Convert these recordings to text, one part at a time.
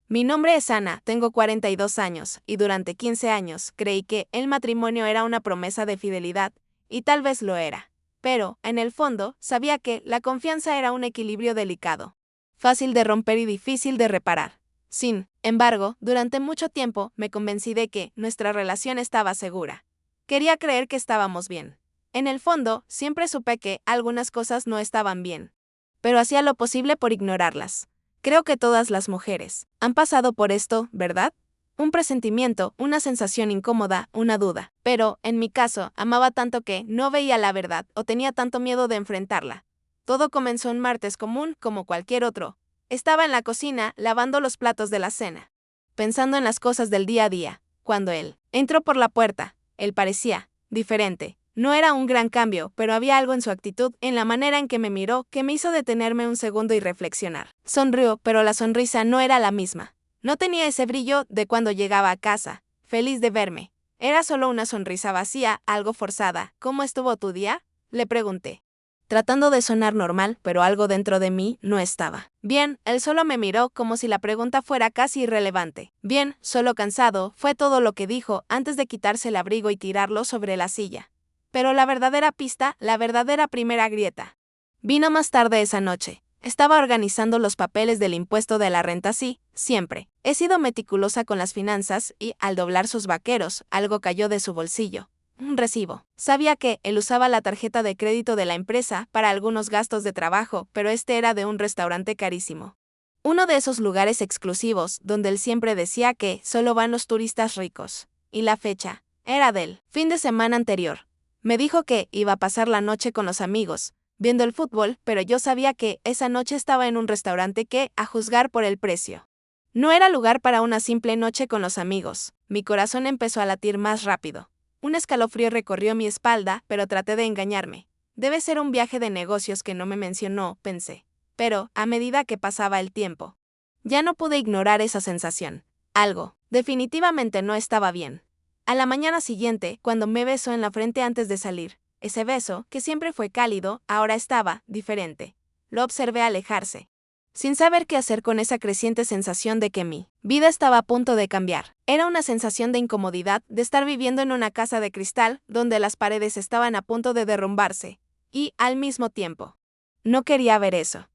Mi nombre es Ana, tengo 42 años, y durante 15 años creí que el matrimonio era una promesa de fidelidad, y tal vez lo era. Pero, en el fondo, sabía que la confianza era un equilibrio delicado, fácil de romper y difícil de reparar. Sin embargo, durante mucho tiempo me convencí de que nuestra relación estaba segura. Quería creer que estábamos bien. En el fondo, siempre supe que algunas cosas no estaban bien, pero hacía lo posible por ignorarlas. Creo que todas las mujeres han pasado por esto, ¿verdad? Un presentimiento, una sensación incómoda, una duda. Pero, en mi caso, amaba tanto que no veía la verdad o tenía tanto miedo de enfrentarla. Todo comenzó un martes común como cualquier otro. Estaba en la cocina lavando los platos de la cena, pensando en las cosas del día a día, cuando él entró por la puerta. Él parecía diferente. No era un gran cambio, pero había algo en su actitud, en la manera en que me miró, que me hizo detenerme un segundo y reflexionar. Sonrió, pero la sonrisa no era la misma. No tenía ese brillo de cuando llegaba a casa, feliz de verme. Era solo una sonrisa vacía, algo forzada. ¿Cómo estuvo tu día?, le pregunté, tratando de sonar normal, pero algo dentro de mí no estaba bien. Él solo me miró como si la pregunta fuera casi irrelevante. Bien, solo cansado, fue todo lo que dijo antes de quitarse el abrigo y tirarlo sobre la silla. Pero la verdadera pista, la verdadera primera grieta, vino más tarde esa noche. Estaba organizando los papeles del impuesto de la renta. Sí, siempre. He sido meticulosa con las finanzas y, al doblar sus vaqueros, algo cayó de su bolsillo. Un recibo. Sabía que él usaba la tarjeta de crédito de la empresa para algunos gastos de trabajo, pero este era de un restaurante carísimo. Uno de esos lugares exclusivos donde él siempre decía que solo van los turistas ricos. Y la fecha era del fin de semana anterior. Me dijo que iba a pasar la noche con los amigos, viendo el fútbol, pero yo sabía que esa noche estaba en un restaurante que, a juzgar por el precio, no era lugar para una simple noche con los amigos. Mi corazón empezó a latir más rápido. Un escalofrío recorrió mi espalda, pero traté de engañarme. Debe ser un viaje de negocios que no me mencionó, pensé. Pero, a medida que pasaba el tiempo, ya no pude ignorar esa sensación. Algo, definitivamente no estaba bien. A la mañana siguiente, cuando me besó en la frente antes de salir, ese beso, que siempre fue cálido, ahora estaba diferente. Lo observé alejarse, sin saber qué hacer con esa creciente sensación de que mi vida estaba a punto de cambiar. Era una sensación de incomodidad, de estar viviendo en una casa de cristal, donde las paredes estaban a punto de derrumbarse. Y, al mismo tiempo, no quería ver eso.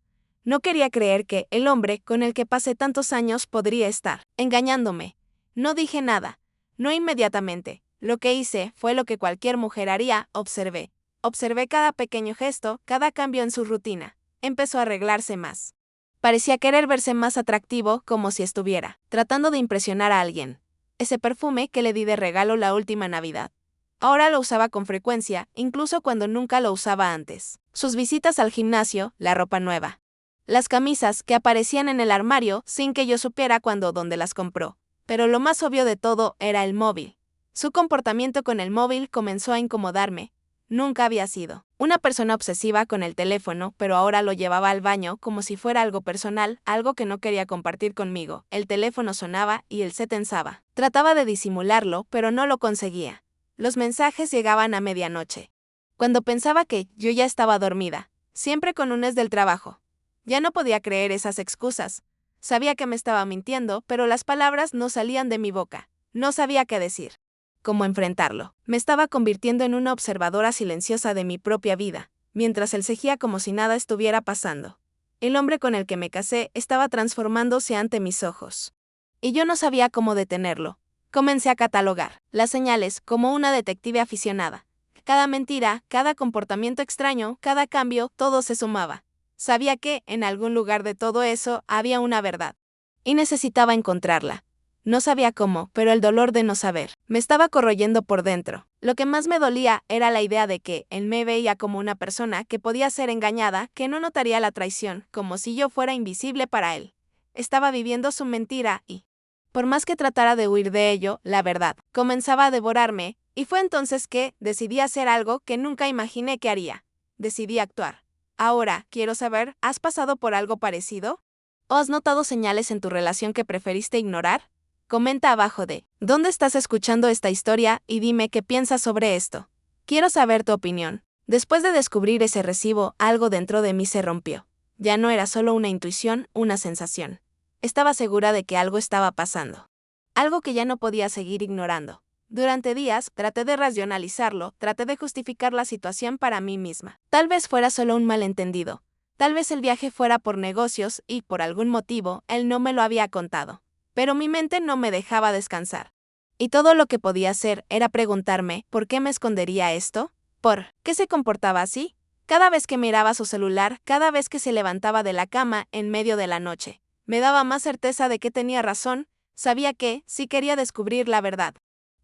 No quería creer que el hombre con el que pasé tantos años podría estar engañándome. No dije nada. No inmediatamente. Lo que hice fue lo que cualquier mujer haría, observé. Observé cada pequeño gesto, cada cambio en su rutina. Empezó a arreglarse más. Parecía querer verse más atractivo, como si estuviera tratando de impresionar a alguien. Ese perfume que le di de regalo la última Navidad. Ahora lo usaba con frecuencia, incluso cuando nunca lo usaba antes. Sus visitas al gimnasio, la ropa nueva. Las camisas que aparecían en el armario sin que yo supiera cuándo o dónde las compró. Pero lo más obvio de todo era el móvil. Su comportamiento con el móvil comenzó a incomodarme. Nunca había sido una persona obsesiva con el teléfono, pero ahora lo llevaba al baño como si fuera algo personal, algo que no quería compartir conmigo. El teléfono sonaba y él se tensaba. Trataba de disimularlo, pero no lo conseguía. Los mensajes llegaban a medianoche, cuando pensaba que yo ya estaba dormida, siempre con un del trabajo. Ya no podía creer esas excusas. Sabía que me estaba mintiendo, pero las palabras no salían de mi boca. No sabía qué decir. ¿Cómo enfrentarlo? Me estaba convirtiendo en una observadora silenciosa de mi propia vida, mientras él seguía como si nada estuviera pasando. El hombre con el que me casé estaba transformándose ante mis ojos. Y yo no sabía cómo detenerlo. Comencé a catalogar las señales como una detective aficionada. Cada mentira, cada comportamiento extraño, cada cambio, todo se sumaba. Sabía que, en algún lugar de todo eso, había una verdad. Y necesitaba encontrarla. No sabía cómo, pero el dolor de no saber me estaba corroyendo por dentro. Lo que más me dolía era la idea de que él me veía como una persona que podía ser engañada, que no notaría la traición, como si yo fuera invisible para él. Estaba viviendo su mentira y, por más que tratara de huir de ello, la verdad comenzaba a devorarme, y fue entonces que decidí hacer algo que nunca imaginé que haría. Decidí actuar. Ahora, quiero saber, ¿has pasado por algo parecido? ¿O has notado señales en tu relación que preferiste ignorar? Comenta abajo de ¿dónde estás escuchando esta historia? Y dime qué piensas sobre esto. Quiero saber tu opinión. Después de descubrir ese recibo, algo dentro de mí se rompió. Ya no era solo una intuición, una sensación. Estaba segura de que algo estaba pasando. Algo que ya no podía seguir ignorando. Durante días, traté de racionalizarlo, traté de justificar la situación para mí misma. Tal vez fuera solo un malentendido. Tal vez el viaje fuera por negocios y, por algún motivo, él no me lo había contado. Pero mi mente no me dejaba descansar. Y todo lo que podía hacer era preguntarme, ¿por qué me escondería esto? ¿Por qué se comportaba así? Cada vez que miraba su celular, cada vez que se levantaba de la cama en medio de la noche, me daba más certeza de que tenía razón. Sabía que, si quería descubrir la verdad,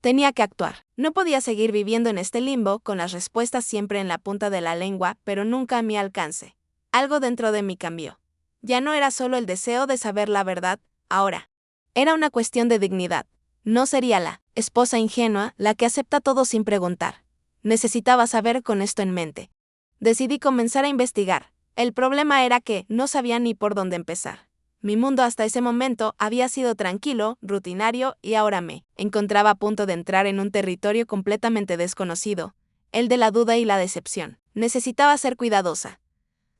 tenía que actuar. No podía seguir viviendo en este limbo, con las respuestas siempre en la punta de la lengua, pero nunca a mi alcance. Algo dentro de mí cambió. Ya no era solo el deseo de saber la verdad, ahora era una cuestión de dignidad. No sería la esposa ingenua la que acepta todo sin preguntar. Necesitaba saber con esto en mente. Decidí comenzar a investigar. El problema era que no sabía ni por dónde empezar. Mi mundo hasta ese momento había sido tranquilo, rutinario, y ahora me encontraba a punto de entrar en un territorio completamente desconocido, el de la duda y la decepción. Necesitaba ser cuidadosa.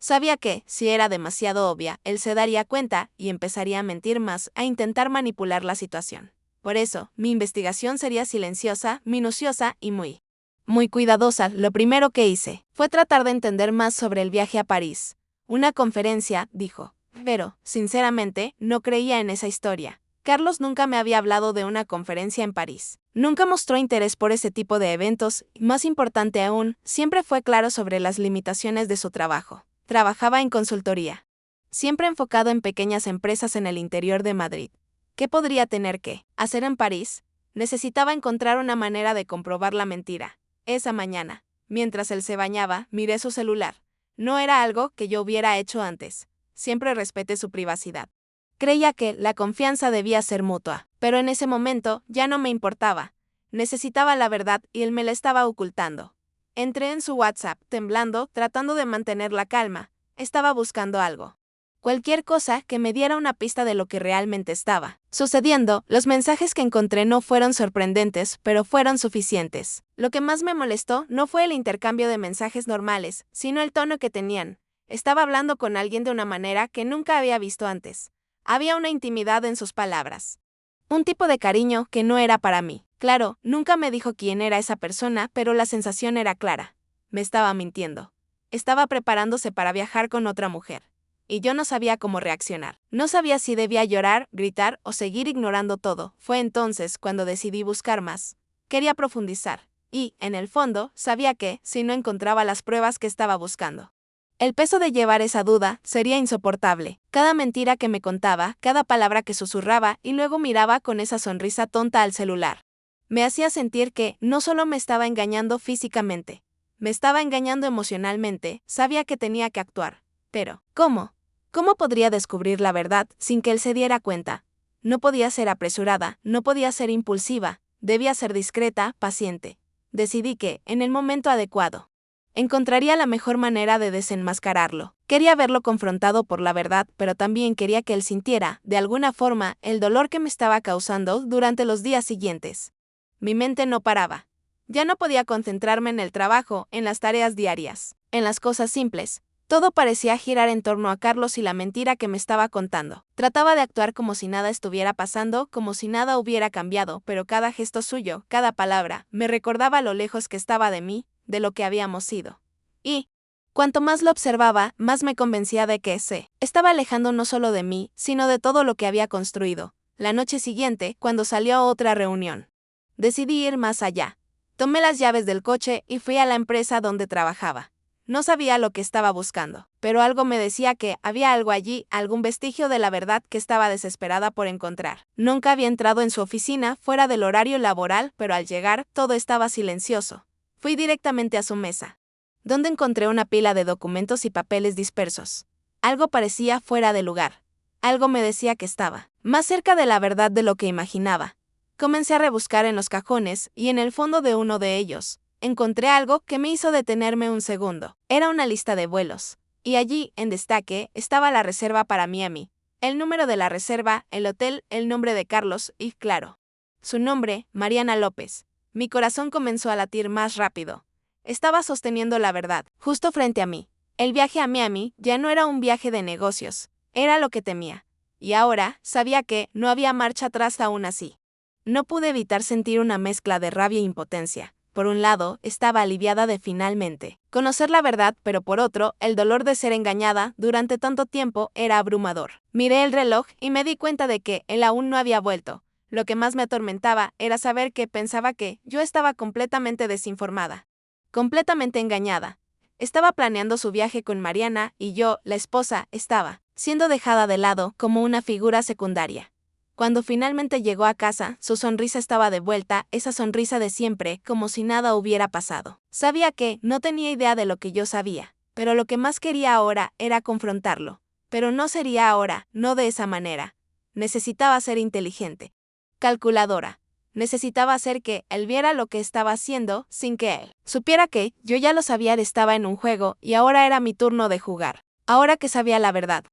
Sabía que, si era demasiado obvia, él se daría cuenta y empezaría a mentir más, a intentar manipular la situación. Por eso, mi investigación sería silenciosa, minuciosa y muy cuidadosa. Lo primero que hice fue tratar de entender más sobre el viaje a París. Una conferencia, dijo. Pero, sinceramente, no creía en esa historia. Carlos nunca me había hablado de una conferencia en París. Nunca mostró interés por ese tipo de eventos y, más importante aún, siempre fue claro sobre las limitaciones de su trabajo. Trabajaba en consultoría, siempre enfocado en pequeñas empresas en el interior de Madrid. ¿Qué podría tener que hacer en París? Necesitaba encontrar una manera de comprobar la mentira. Esa mañana, mientras él se bañaba, miré su celular. No era algo que yo hubiera hecho antes. Siempre respeté su privacidad. Creía que la confianza debía ser mutua, pero en ese momento ya no me importaba. Necesitaba la verdad y él me la estaba ocultando. Entré en su WhatsApp, temblando, tratando de mantener la calma. Estaba buscando algo. Cualquier cosa que me diera una pista de lo que realmente estaba sucediendo. Los mensajes que encontré no fueron sorprendentes, pero fueron suficientes. Lo que más me molestó no fue el intercambio de mensajes normales, sino el tono que tenían. Estaba hablando con alguien de una manera que nunca había visto antes. Había una intimidad en sus palabras. Un tipo de cariño que no era para mí. Claro, nunca me dijo quién era esa persona, pero la sensación era clara. Me estaba mintiendo. Estaba preparándose para viajar con otra mujer. Y yo no sabía cómo reaccionar. No sabía si debía llorar, gritar o seguir ignorando todo. Fue entonces cuando decidí buscar más. Quería profundizar. Y, en el fondo, sabía que, si no encontraba las pruebas que estaba buscando, el peso de llevar esa duda sería insoportable. Cada mentira que me contaba, cada palabra que susurraba y luego miraba con esa sonrisa tonta al celular, me hacía sentir que no solo me estaba engañando físicamente, me estaba engañando emocionalmente. Sabía que tenía que actuar. Pero, ¿cómo? ¿Cómo podría descubrir la verdad sin que él se diera cuenta? No podía ser apresurada, no podía ser impulsiva, debía ser discreta, paciente. Decidí que, en el momento adecuado, encontraría la mejor manera de desenmascararlo. Quería verlo confrontado por la verdad, pero también quería que él sintiera, de alguna forma, el dolor que me estaba causando durante los días siguientes. Mi mente no paraba. Ya no podía concentrarme en el trabajo, en las tareas diarias, en las cosas simples. Todo parecía girar en torno a Carlos y la mentira que me estaba contando. Trataba de actuar como si nada estuviera pasando, como si nada hubiera cambiado, pero cada gesto suyo, cada palabra, me recordaba lo lejos que estaba de mí, de lo que habíamos sido. Y, cuanto más lo observaba, más me convencía de que se estaba alejando no solo de mí, sino de todo lo que había construido. La noche siguiente, cuando salió a otra reunión, decidí ir más allá. Tomé las llaves del coche y fui a la empresa donde trabajaba. No sabía lo que estaba buscando, pero algo me decía que había algo allí, algún vestigio de la verdad que estaba desesperada por encontrar. Nunca había entrado en su oficina fuera del horario laboral, pero al llegar, todo estaba silencioso. Fui directamente a su mesa, donde encontré una pila de documentos y papeles dispersos. Algo parecía fuera de lugar. Algo me decía que estaba más cerca de la verdad de lo que imaginaba. Comencé a rebuscar en los cajones, y en el fondo de uno de ellos, encontré algo que me hizo detenerme un segundo. Era una lista de vuelos. Y allí, en destaque, estaba la reserva para Miami. El número de la reserva, el hotel, el nombre de Carlos y, claro, su nombre, Mariana López. Mi corazón comenzó a latir más rápido. Estaba sosteniendo la verdad, justo frente a mí. El viaje a Miami ya no era un viaje de negocios. Era lo que temía. Y ahora sabía que no había marcha atrás aún así. No pude evitar sentir una mezcla de rabia e impotencia. Por un lado, estaba aliviada de finalmente conocer la verdad, pero por otro, el dolor de ser engañada durante tanto tiempo era abrumador. Miré el reloj y me di cuenta de que él aún no había vuelto. Lo que más me atormentaba era saber que pensaba que yo estaba completamente desinformada, completamente engañada. Estaba planeando su viaje con Mariana y yo, la esposa, estaba siendo dejada de lado como una figura secundaria. Cuando finalmente llegó a casa, su sonrisa estaba de vuelta, esa sonrisa de siempre, como si nada hubiera pasado. Sabía que no tenía idea de lo que yo sabía, pero lo que más quería ahora era confrontarlo. Pero no sería ahora, no de esa manera. Necesitaba ser inteligente, calculadora. Necesitaba hacer que él viera lo que estaba haciendo sin que él supiera que yo ya lo sabía, estaba en un juego y ahora era mi turno de jugar. Ahora que sabía la verdad.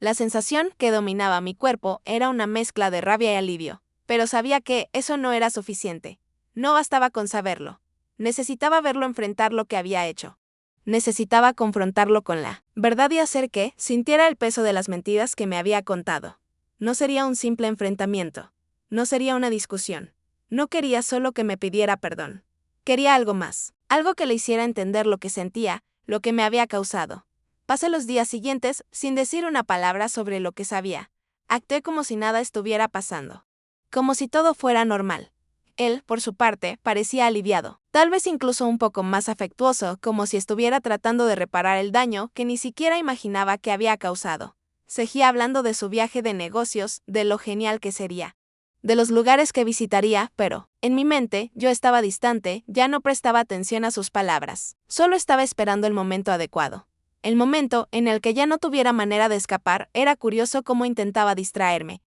La sensación que dominaba mi cuerpo era una mezcla de rabia y alivio, pero sabía que eso no era suficiente. No bastaba con saberlo. Necesitaba verlo enfrentar lo que había hecho. Necesitaba confrontarlo con la verdad y hacer que sintiera el peso de las mentiras que me había contado. No sería un simple enfrentamiento. No sería una discusión. No quería solo que me pidiera perdón. Quería algo más. Algo que le hiciera entender lo que sentía, lo que me había causado. Pasé los días siguientes sin decir una palabra sobre lo que sabía. Actué como si nada estuviera pasando. Como si todo fuera normal. Él, por su parte, parecía aliviado. Tal vez incluso un poco más afectuoso, como si estuviera tratando de reparar el daño que ni siquiera imaginaba que había causado. Seguía hablando de su viaje de negocios, de lo genial que sería, de los lugares que visitaría, pero, en mi mente, yo estaba distante, ya no prestaba atención a sus palabras. Solo estaba esperando el momento adecuado. El momento en el que ya no tuviera manera de escapar. Era curioso cómo intentaba distraerme.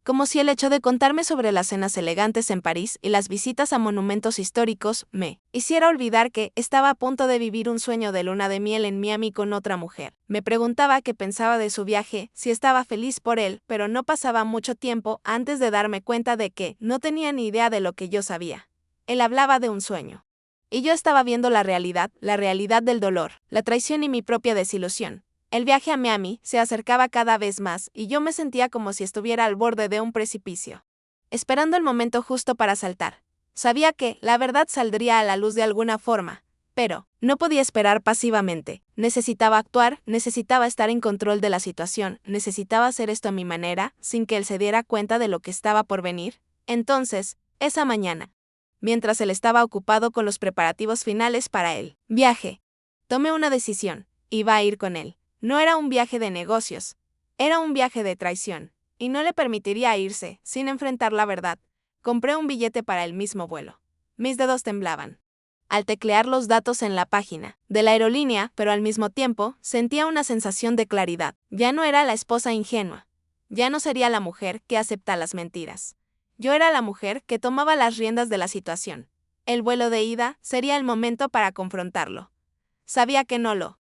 Como si el hecho de contarme sobre las cenas elegantes en París y las visitas a monumentos históricos me hiciera olvidar que estaba a punto de vivir un sueño de luna de miel en Miami con otra mujer. Me preguntaba qué pensaba de su viaje, si estaba feliz por él, pero no pasaba mucho tiempo antes de darme cuenta de que no tenía ni idea de lo que yo sabía. Él hablaba de un sueño. Y yo estaba viendo la realidad del dolor, la traición y mi propia desilusión. El viaje a Miami se acercaba cada vez más y yo me sentía como si estuviera al borde de un precipicio, esperando el momento justo para saltar. Sabía que la verdad saldría a la luz de alguna forma, pero no podía esperar pasivamente. Necesitaba actuar, necesitaba estar en control de la situación, necesitaba hacer esto a mi manera, sin que él se diera cuenta de lo que estaba por venir. Entonces, esa mañana, mientras él estaba ocupado con los preparativos finales para el viaje, tomé una decisión. Iba a ir con él. No era un viaje de negocios, era un viaje de traición, y no le permitiría irse sin enfrentar la verdad. Compré un billete para el mismo vuelo. Mis dedos temblaban al teclear los datos en la página de la aerolínea, pero al mismo tiempo sentía una sensación de claridad. Ya no era la esposa ingenua. Ya no sería la mujer que acepta las mentiras. Yo era la mujer que tomaba las riendas de la situación. El vuelo de ida sería el momento para confrontarlo. Sabía que no lo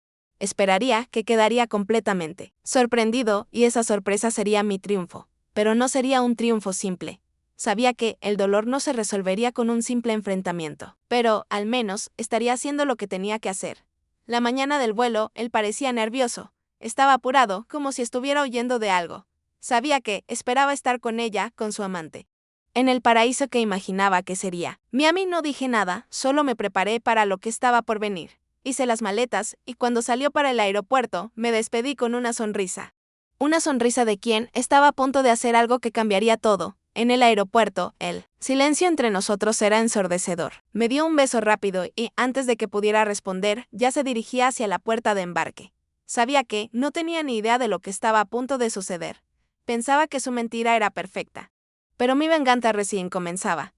esperaría, que quedaría completamente sorprendido y esa sorpresa sería mi triunfo. Pero no sería un triunfo simple. Sabía que el dolor no se resolvería con un simple enfrentamiento, pero, al menos, estaría haciendo lo que tenía que hacer. La mañana del vuelo, él parecía nervioso. Estaba apurado, como si estuviera huyendo de algo. Sabía que esperaba estar con ella, con su amante, en el paraíso que imaginaba que sería. Miami no dije nada, solo me preparé para lo que estaba por venir. Hice las maletas, y cuando salió para el aeropuerto, me despedí con una sonrisa. Una sonrisa de quien estaba a punto de hacer algo que cambiaría todo. En el aeropuerto, el silencio entre nosotros era ensordecedor. Me dio un beso rápido y, antes de que pudiera responder, ya se dirigía hacia la puerta de embarque. Sabía que no tenía ni idea de lo que estaba a punto de suceder. Pensaba que su mentira era perfecta. Pero mi venganza recién comenzaba.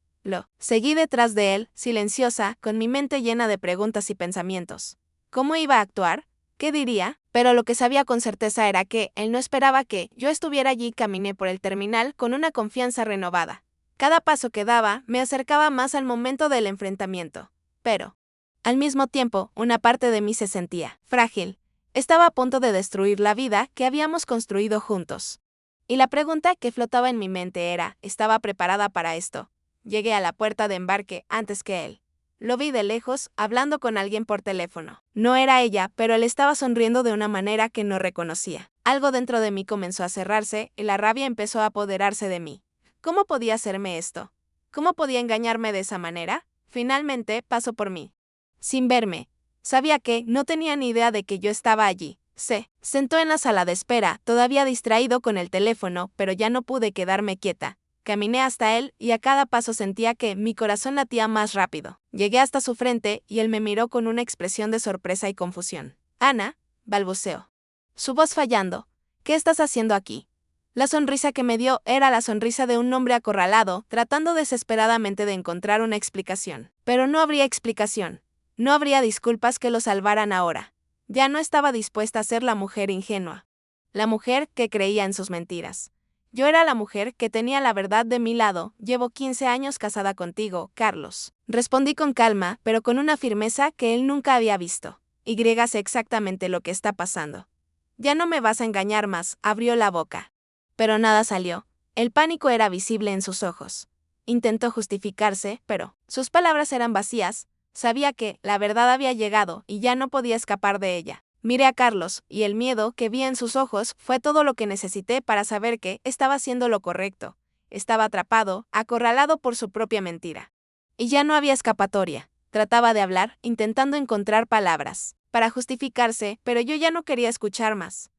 Seguí detrás de él, silenciosa, con mi mente llena de preguntas y pensamientos. ¿Cómo iba a actuar? ¿Qué diría? Pero lo que sabía con certeza era que él no esperaba que yo estuviera allí. Caminé por el terminal con una confianza renovada. Cada paso que daba me acercaba más al momento del enfrentamiento. Pero, al mismo tiempo, una parte de mí se sentía frágil. Estaba a punto de destruir la vida que habíamos construido juntos. Y la pregunta que flotaba en mi mente era, ¿estaba preparada para esto? Llegué a la puerta de embarque antes que él. Lo vi de lejos, hablando con alguien por teléfono. No era ella, pero él estaba sonriendo de una manera que no reconocía. Algo dentro de mí comenzó a cerrarse y la rabia empezó a apoderarse de mí. ¿Cómo podía hacerme esto? ¿Cómo podía engañarme de esa manera? Finalmente pasó por mí. Sin verme. Sabía que no tenía ni idea de que yo estaba allí. Se sentó en la sala de espera, todavía distraído con el teléfono, pero ya no pude quedarme quieta. Caminé hasta él y a cada paso sentía que mi corazón latía más rápido. Llegué hasta su frente y él me miró con una expresión de sorpresa y confusión. Ana, balbuceó. Su voz fallando. ¿Qué estás haciendo aquí? La sonrisa que me dio era la sonrisa de un hombre acorralado, tratando desesperadamente de encontrar una explicación. Pero no habría explicación. No habría disculpas que lo salvaran ahora. Ya no estaba dispuesta a ser la mujer ingenua. La mujer que creía en sus mentiras. Yo era la mujer que tenía la verdad de mi lado. Llevo 15 años casada contigo, Carlos. Respondí con calma, pero con una firmeza que él nunca había visto. Y sé exactamente lo que está pasando. Ya no me vas a engañar más, abrió la boca. Pero nada salió. El pánico era visible en sus ojos. Intentó justificarse, pero sus palabras eran vacías. Sabía que la verdad había llegado y ya no podía escapar de ella. Miré a Carlos, y el miedo que vi en sus ojos fue todo lo que necesité para saber que estaba haciendo lo correcto. Estaba atrapado, acorralado por su propia mentira. Y ya no había escapatoria. Trataba de hablar, intentando encontrar palabras para justificarse, pero yo ya no quería escuchar más.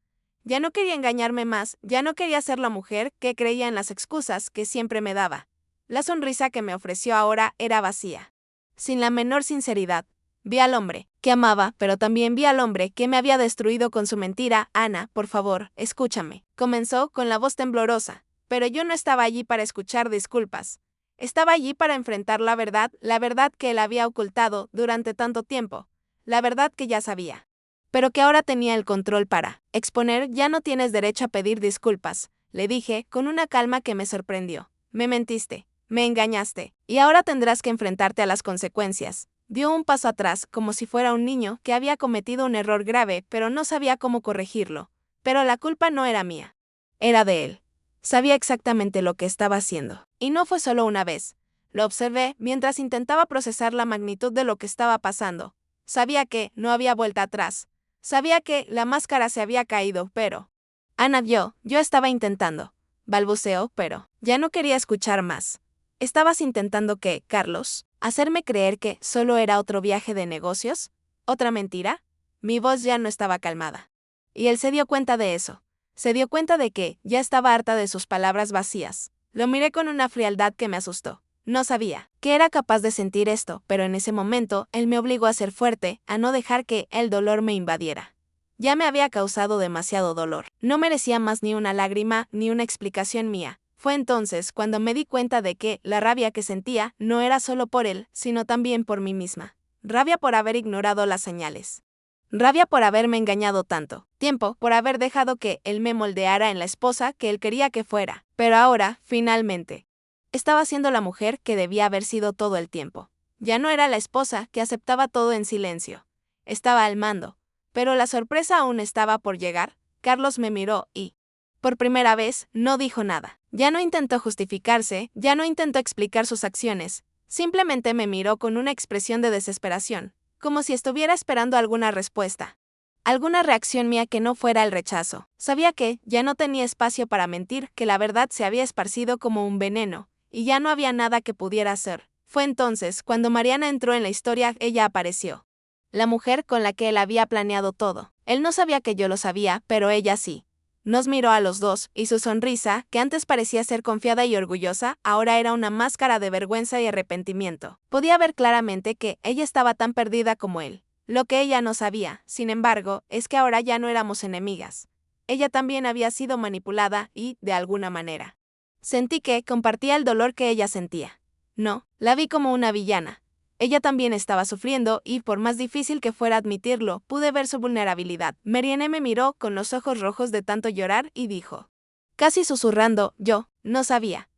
Ya no quería engañarme más, ya no quería ser la mujer que creía en las excusas que siempre me daba. La sonrisa que me ofreció ahora era vacía. Sin la menor sinceridad. Vi al hombre que amaba, pero también vi al hombre que me había destruido con su mentira. Ana, por favor, escúchame. Comenzó con la voz temblorosa, pero yo no estaba allí para escuchar disculpas. Estaba allí para enfrentar la verdad que él había ocultado durante tanto tiempo, la verdad que ya sabía. Pero que ahora tenía el control para exponer. Ya no tienes derecho a pedir disculpas, le dije con una calma que me sorprendió. Me mentiste, me engañaste, y ahora tendrás que enfrentarte a las consecuencias. Dio un paso atrás, como si fuera un niño que había cometido un error grave, pero no sabía cómo corregirlo. Pero la culpa no era mía. Era de él. Sabía exactamente lo que estaba haciendo. Y no fue solo una vez. Lo observé mientras intentaba procesar la magnitud de lo que estaba pasando. Sabía que no había vuelta atrás. Sabía que la máscara se había caído, pero... Ana yo estaba intentando. Balbuceó, pero ya no quería escuchar más. ¿Estabas intentando qué, Carlos? ¿Hacerme creer que solo era otro viaje de negocios? ¿Otra mentira? Mi voz ya no estaba calmada. Y él se dio cuenta de eso. Se dio cuenta de que ya estaba harta de sus palabras vacías. Lo miré con una frialdad que me asustó. No sabía que era capaz de sentir esto, pero en ese momento él me obligó a ser fuerte, a no dejar que el dolor me invadiera. Ya me había causado demasiado dolor. No merecía más ni una lágrima, ni una explicación mía. Fue entonces cuando me di cuenta de que la rabia que sentía no era solo por él, sino también por mí misma. Rabia por haber ignorado las señales. Rabia por haberme engañado tanto tiempo, por haber dejado que él me moldeara en la esposa que él quería que fuera. Pero ahora, finalmente, estaba siendo la mujer que debía haber sido todo el tiempo. Ya no era la esposa que aceptaba todo en silencio. Estaba al mando. Pero la sorpresa aún estaba por llegar. Carlos me miró y, por primera vez, no dijo nada. Ya no intentó justificarse, ya no intentó explicar sus acciones. Simplemente me miró con una expresión de desesperación, como si estuviera esperando alguna respuesta. Alguna reacción mía que no fuera el rechazo. Sabía que ya no tenía espacio para mentir, que la verdad se había esparcido como un veneno, y ya no había nada que pudiera hacer. Fue entonces cuando Mariana entró en la historia. Ella apareció. La mujer con la que él había planeado todo. Él no sabía que yo lo sabía, pero ella sí. Nos miró a los dos, y su sonrisa, que antes parecía ser confiada y orgullosa, ahora era una máscara de vergüenza y arrepentimiento. Podía ver claramente que ella estaba tan perdida como él. Lo que ella no sabía, sin embargo, es que ahora ya no éramos enemigas. Ella también había sido manipulada y, de alguna manera, sentí que compartía el dolor que ella sentía. No, la vi como una villana. Ella también estaba sufriendo y, por más difícil que fuera admitirlo, pude ver su vulnerabilidad. Mariana me miró con los ojos rojos de tanto llorar y dijo, casi susurrando, yo no sabía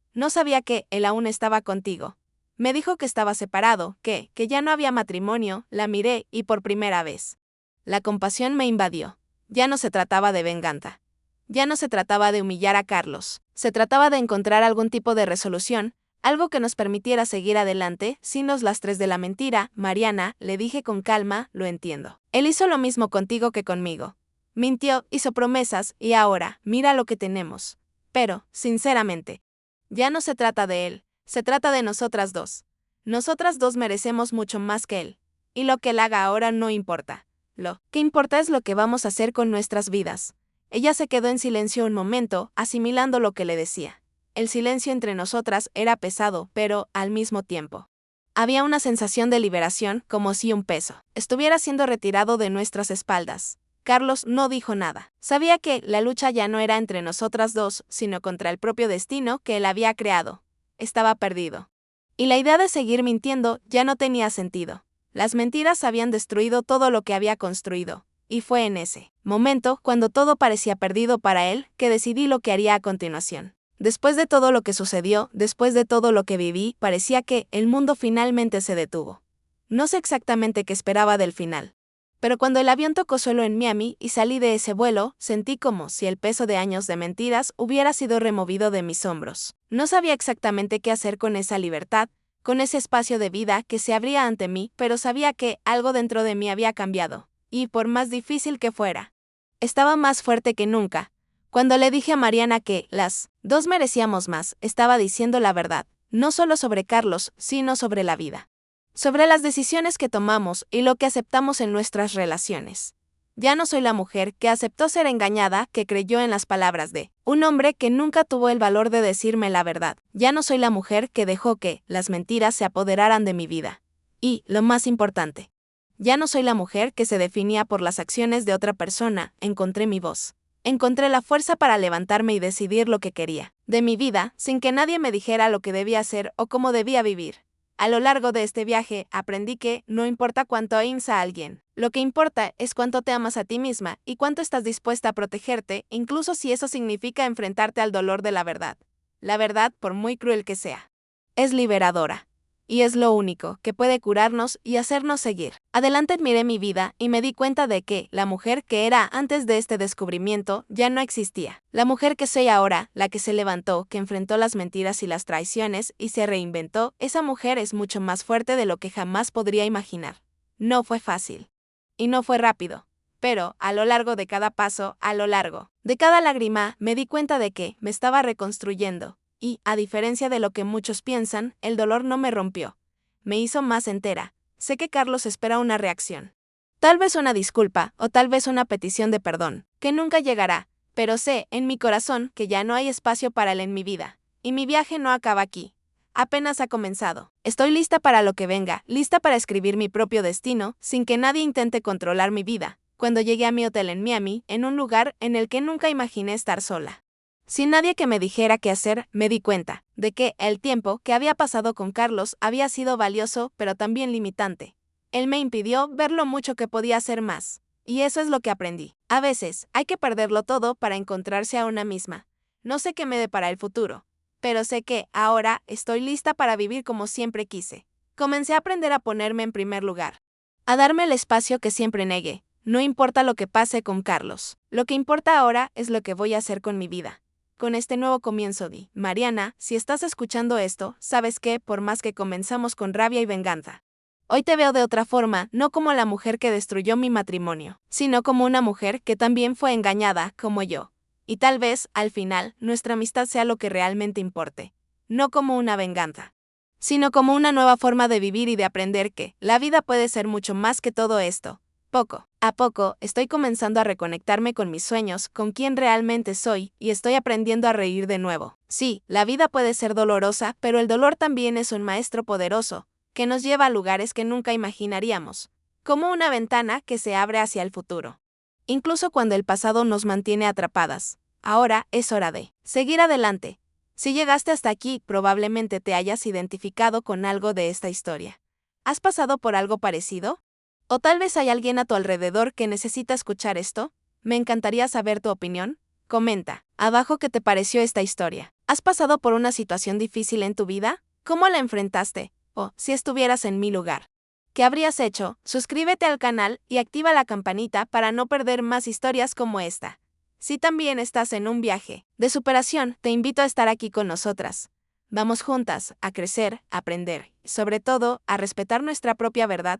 que él aún estaba contigo. Me dijo que estaba separado, que ya no había matrimonio. La miré y por primera vez la compasión me invadió. Ya no se trataba de venganza. Ya no se trataba de humillar a Carlos. Se trataba de encontrar algún tipo de resolución. algo que nos permitiera seguir adelante sin los lastres de la mentira. Mariana, le dije con calma, lo entiendo. Él hizo lo mismo contigo que conmigo. Mintió, hizo promesas y ahora, mira lo que tenemos. Pero, sinceramente, ya no se trata de él, se trata de nosotras dos. Nosotras dos merecemos mucho más que él. Y lo que él haga ahora no importa. Lo que importa es lo que vamos a hacer con nuestras vidas. Ella se quedó en silencio un momento, asimilando lo que le decía. El silencio entre nosotras era pesado, pero, al mismo tiempo, había una sensación de liberación, como si un peso estuviera siendo retirado de nuestras espaldas. Carlos no dijo nada. Sabía que la lucha ya no era entre nosotras dos, sino contra el propio destino que él había creado. Estaba perdido. Y la idea de seguir mintiendo ya no tenía sentido. Las mentiras habían destruido todo lo que había construido. Y fue en ese momento, cuando todo parecía perdido para él, que decidí lo que haría a continuación. Después de todo lo que sucedió, después de todo lo que viví, parecía que el mundo finalmente se detuvo. No sé exactamente qué esperaba del final. Pero cuando el avión tocó suelo en Miami y salí de ese vuelo, sentí como si el peso de años de mentiras hubiera sido removido de mis hombros. No sabía exactamente qué hacer con esa libertad, con ese espacio de vida que se abría ante mí, pero sabía que algo dentro de mí había cambiado. Y por más difícil que fuera, estaba más fuerte que nunca. Cuando le dije a Mariana que las dos merecíamos más, estaba diciendo la verdad, no solo sobre Carlos, sino sobre la vida. Sobre las decisiones que tomamos y lo que aceptamos en nuestras relaciones. Ya no soy la mujer que aceptó ser engañada, que creyó en las palabras de un hombre que nunca tuvo el valor de decirme la verdad. Ya no soy la mujer que dejó que las mentiras se apoderaran de mi vida. Y, lo más importante, ya no soy la mujer que se definía por las acciones de otra persona. Encontré mi voz. Encontré la fuerza para levantarme y decidir lo que quería de mi vida, sin que nadie me dijera lo que debía hacer o cómo debía vivir. A lo largo de este viaje aprendí que no importa cuánto ames a alguien, lo que importa es cuánto te amas a ti misma y cuánto estás dispuesta a protegerte, incluso si eso significa enfrentarte al dolor de la verdad. La verdad, por muy cruel que sea, es liberadora. Y es lo único que puede curarnos y hacernos seguir. Adelante miré mi vida y me di cuenta de que la mujer que era antes de este descubrimiento ya no existía. La mujer que soy ahora, la que se levantó, que enfrentó las mentiras y las traiciones y se reinventó, esa mujer es mucho más fuerte de lo que jamás podría imaginar. No fue fácil. Y no fue rápido. Pero, a lo largo de cada paso, a lo largo de cada lágrima, me di cuenta de que me estaba reconstruyendo. Y, a diferencia de lo que muchos piensan, el dolor no me rompió. Me hizo más entera. Sé que Carlos espera una reacción. Tal vez una disculpa, o tal vez una petición de perdón, que nunca llegará, pero sé, en mi corazón, que ya no hay espacio para él en mi vida. Y mi viaje no acaba aquí. Apenas ha comenzado. Estoy lista para lo que venga, lista para escribir mi propio destino, sin que nadie intente controlar mi vida. Cuando llegué a mi hotel en Miami, en un lugar en el que nunca imaginé estar sola. Sin nadie que me dijera qué hacer, me di cuenta de que el tiempo que había pasado con Carlos había sido valioso, pero también limitante. Él me impidió ver lo mucho que podía hacer más. Y eso es lo que aprendí. A veces, hay que perderlo todo para encontrarse a una misma. No sé qué me depara el futuro, pero sé que, ahora, estoy lista para vivir como siempre quise. Comencé a aprender a ponerme en primer lugar. A darme el espacio que siempre negué. No importa lo que pase con Carlos. Lo que importa ahora es lo que voy a hacer con mi vida. Con este nuevo comienzo di, Mariana, si estás escuchando esto, sabes que, por más que comenzamos con rabia y venganza, hoy te veo de otra forma, no como la mujer que destruyó mi matrimonio, sino como una mujer que también fue engañada, como yo. Y tal vez, al final, nuestra amistad sea lo que realmente importe. No como una venganza, sino como una nueva forma de vivir y de aprender que la vida puede ser mucho más que todo esto. Poco a poco, estoy comenzando a reconectarme con mis sueños, con quién realmente soy, y estoy aprendiendo a reír de nuevo. Sí, la vida puede ser dolorosa, pero el dolor también es un maestro poderoso, que nos lleva a lugares que nunca imaginaríamos, como una ventana que se abre hacia el futuro. Incluso cuando el pasado nos mantiene atrapadas, ahora es hora de seguir adelante. Si llegaste hasta aquí, probablemente te hayas identificado con algo de esta historia. ¿Has pasado por algo parecido? ¿O tal vez hay alguien a tu alrededor que necesita escuchar esto? Me encantaría saber tu opinión. Comenta abajo qué te pareció esta historia. ¿Has pasado por una situación difícil en tu vida? ¿Cómo la enfrentaste? O, si estuvieras en mi lugar, ¿qué habrías hecho? Suscríbete al canal y activa la campanita para no perder más historias como esta. Si también estás en un viaje de superación, te invito a estar aquí con nosotras. Vamos juntas a crecer, a aprender, y sobre todo, a respetar nuestra propia verdad,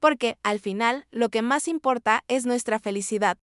porque, al final, lo que más importa es nuestra felicidad.